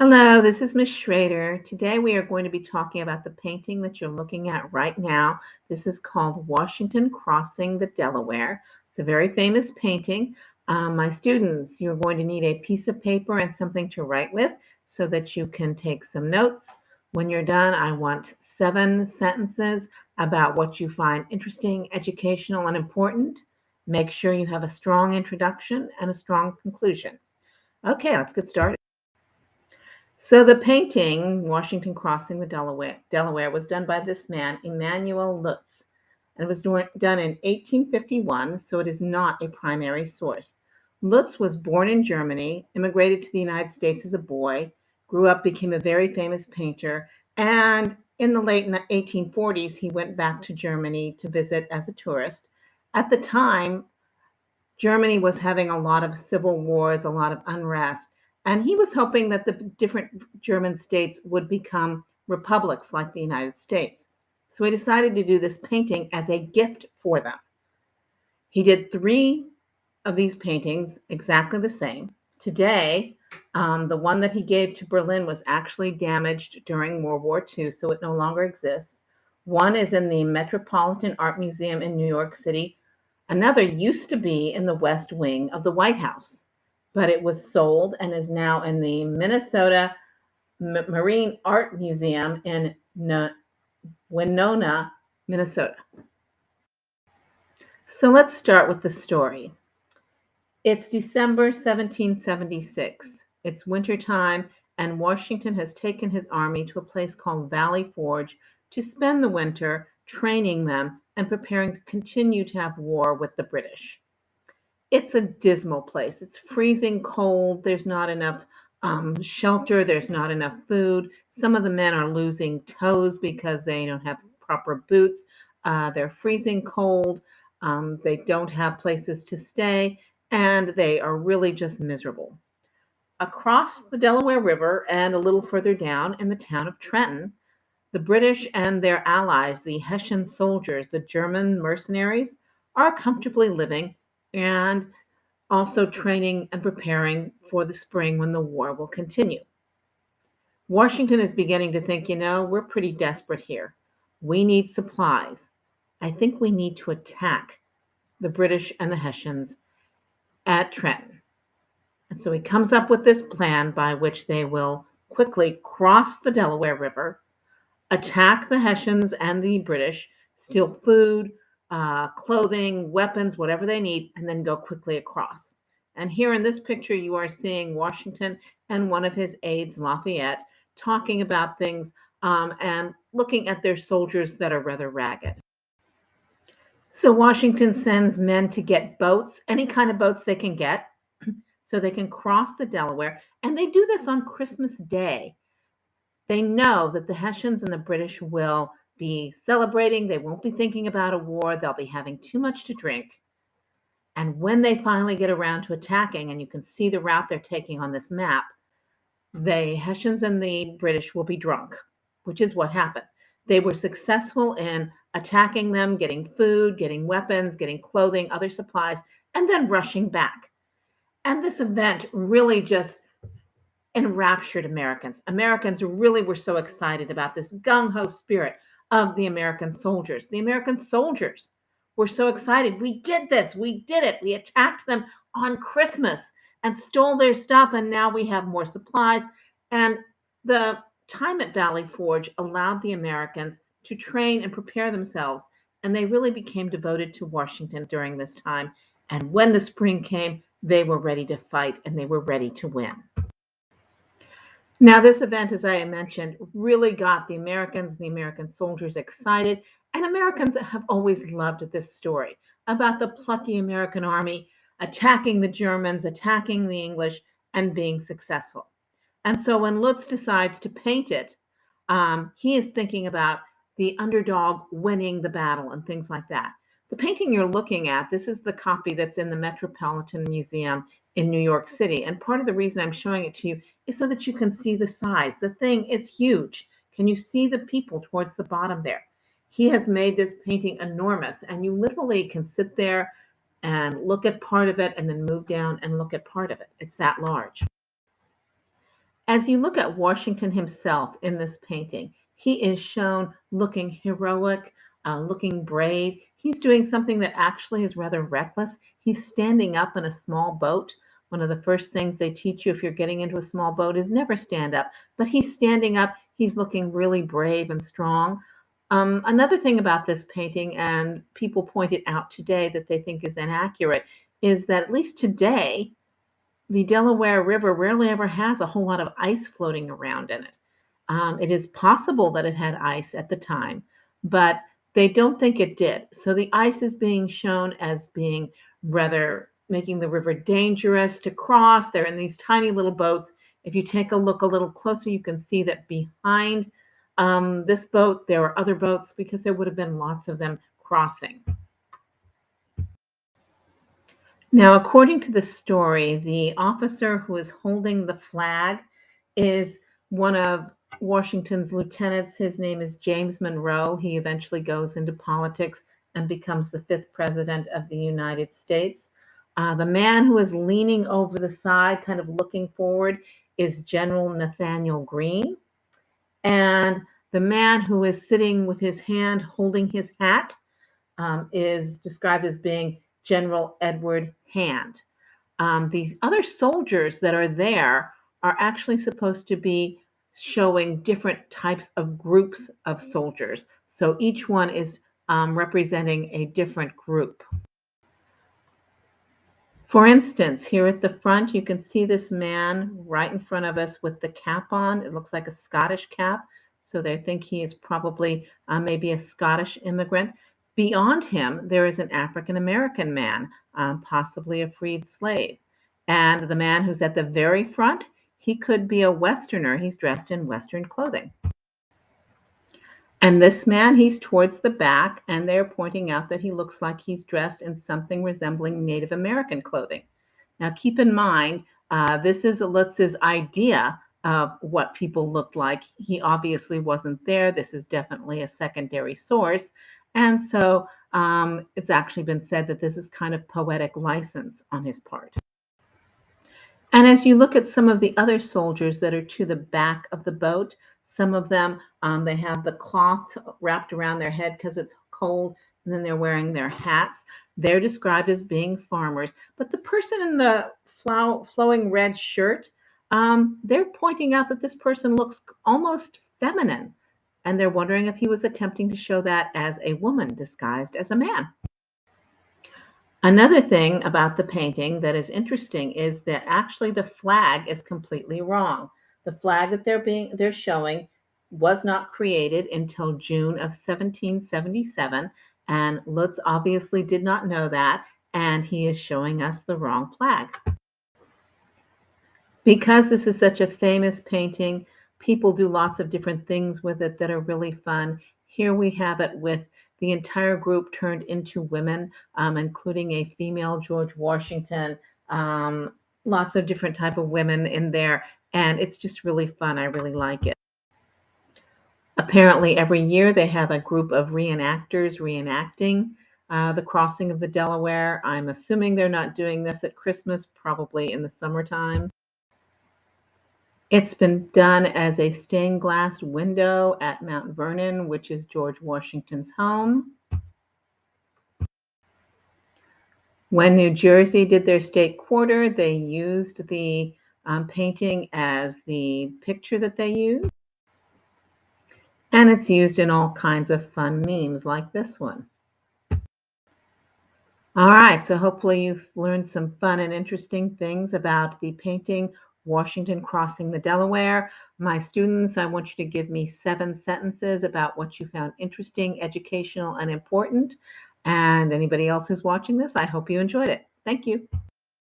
Hello, this is Miss Schrader. Today we are going to be talking about the painting that you're looking at right now. This is called Washington Crossing the Delaware. It's a very famous painting. My students, you're going to need a piece of paper and something to write with so that you can take some notes. When you're done, I want 7 sentences about what you find interesting, educational, and important. Make sure you have a strong introduction and a strong conclusion. Okay, let's get started. So the painting, Washington Crossing the Delaware, was done by this man, Emmanuel Lutz, and was done in 1851, so it is not a primary source. Lutz was born in Germany, immigrated to the United States as a boy, grew up, became a very famous painter, and in the late 1840s, he went back to Germany to visit as a tourist. At the time, Germany was having a lot of civil wars, a lot of unrest, and he was hoping that the different German states would become republics like the United States. So he decided to do this painting as a gift for them. He did 3 of these paintings exactly the same. Today, the one that he gave to Berlin was actually damaged during World War II, so it no longer exists. One is in the Metropolitan Art Museum in New York City. Another used to be in the West Wing of the White House, but it was sold and is now in the Minnesota Marine Art Museum in Winona, Minnesota. So let's start with the story. It's December 1776. It's wintertime, and Washington has taken his army to a place called Valley Forge to spend the winter training them and preparing to continue to have war with the British. It's a dismal place. It's freezing cold. There's not enough shelter. There's not enough food. Some of the men are losing toes because they don't have proper boots. They're freezing cold. They don't have places to stay, and they are really just miserable. Across the Delaware River and a little further down in the town of Trenton, the British and their allies, the Hessian soldiers, the German mercenaries, are comfortably living and also training and preparing for the spring when the war will continue. Washington is beginning to think, we're pretty desperate here. We need supplies. I think we need to attack the British and the Hessians at Trenton. And so he comes up with this plan by which they will quickly cross the Delaware River, attack the Hessians and the British, steal food, clothing, weapons, whatever they need, and then go quickly across. And here in this picture, you are seeing Washington and one of his aides, Lafayette, talking about things and looking at their soldiers that are rather ragged. So Washington sends men to get boats, any kind of boats they can get, so they can cross the Delaware. And they do this on Christmas Day. They know that the Hessians and the British will be celebrating. They won't be thinking about a war. They'll be having too much to drink. And when they finally get around to attacking, and you can see the route they're taking on this map, the Hessians and the British will be drunk, which is what happened. They were successful in attacking them, getting food, getting weapons, getting clothing, other supplies, and then rushing back. And this event really just enraptured Americans. Americans really were so excited about this gung ho spirit of the American soldiers. The American soldiers were so excited. We did this. We did it. We attacked them on Christmas and stole their stuff, and now we have more supplies. And the time at Valley Forge allowed the Americans to train and prepare themselves, and they really became devoted to Washington during this time. And when the spring came, they were ready to fight and they were ready to win. Now, this event, as I mentioned, really got the Americans and the American soldiers excited. And Americans have always loved this story about the plucky American army attacking the Germans, attacking the English, and being successful. And so when Lutz decides to paint it, he is thinking about the underdog winning the battle and things like that. The painting you're looking at, this is the copy that's in the Metropolitan Museum in New York City. And part of the reason I'm showing it to you is so that you can see the size. The thing is huge. Can you see the people towards the bottom there? He has made this painting enormous, and you literally can sit there and look at part of it and then move down and look at part of it. It's that large. As you look at Washington himself in this painting, he is shown looking heroic, looking brave. He's doing something that actually is rather reckless. He's standing up in a small boat. One of the first things they teach you if you're getting into a small boat is never stand up. But he's standing up. He's looking really brave and strong. Another thing about this painting, and people point it out today that they think is inaccurate, is that at least today, the Delaware River rarely ever has a whole lot of ice floating around in it. It is possible that it had ice at the time, but they don't think it did. So the ice is being shown as being rather making the river dangerous to cross. They're in these tiny little boats. If you take a look a little closer, you can see that behind this boat, there are other boats because there would have been lots of them crossing. Now, according to the story, the officer who is holding the flag is one of Washington's lieutenants. His name is James Monroe. He eventually goes into politics and becomes the fifth president of the United States. The man who is leaning over the side, kind of looking forward, is General Nathaniel Greene. And the man who is sitting with his hand holding his hat is described as being General Edward Hand. These other soldiers that are there are actually supposed to be showing different types of groups of soldiers. So each one is representing a different group. For instance, here at the front, you can see this man right in front of us with the cap on. It looks like a Scottish cap. So they think he is probably maybe a Scottish immigrant. Beyond him, there is an African American man, possibly a freed slave. And the man who's at the very front, he could be a Westerner. He's dressed in Western clothing. And this man, he's towards the back, and they're pointing out that he looks like he's dressed in something resembling Native American clothing. Now, keep in mind, this is Lutz's idea of what people looked like. He obviously wasn't there. This is definitely a secondary source. And so it's actually been said that this is kind of poetic license on his part. And as you look at some of the other soldiers that are to the back of the boat, some of them, they have the cloth wrapped around their head because it's cold, and then they're wearing their hats. They're described as being farmers. But the person in the flowing red shirt, they're pointing out that this person looks almost feminine. And they're wondering if he was attempting to show that as a woman disguised as a man. Another thing about the painting that is interesting is that actually the flag is completely wrong. The flag that they're showing was not created until June of 1777, and Lutz obviously did not know that, and he is showing us the wrong flag. Because this is such a famous painting, people do lots of different things with it that are really fun. Here we have it with the entire group turned into women, including a female George Washington, lots of different type of women in there, and it's just really fun. I really like it. Apparently, every year they have a group of reenactors reenacting the crossing of the Delaware. I'm assuming they're not doing this at Christmas, probably in the summertime. It's been done as a stained glass window at Mount Vernon, which is George Washington's home. When New Jersey did their state quarter, they used the painting as the picture that they used. And it's used in all kinds of fun memes like this one. All right, so hopefully you've learned some fun and interesting things about the painting Washington Crossing the Delaware. My students, I want you to give me 7 sentences about what you found interesting, educational, and important. And anybody else who's watching this, I hope you enjoyed it. Thank you.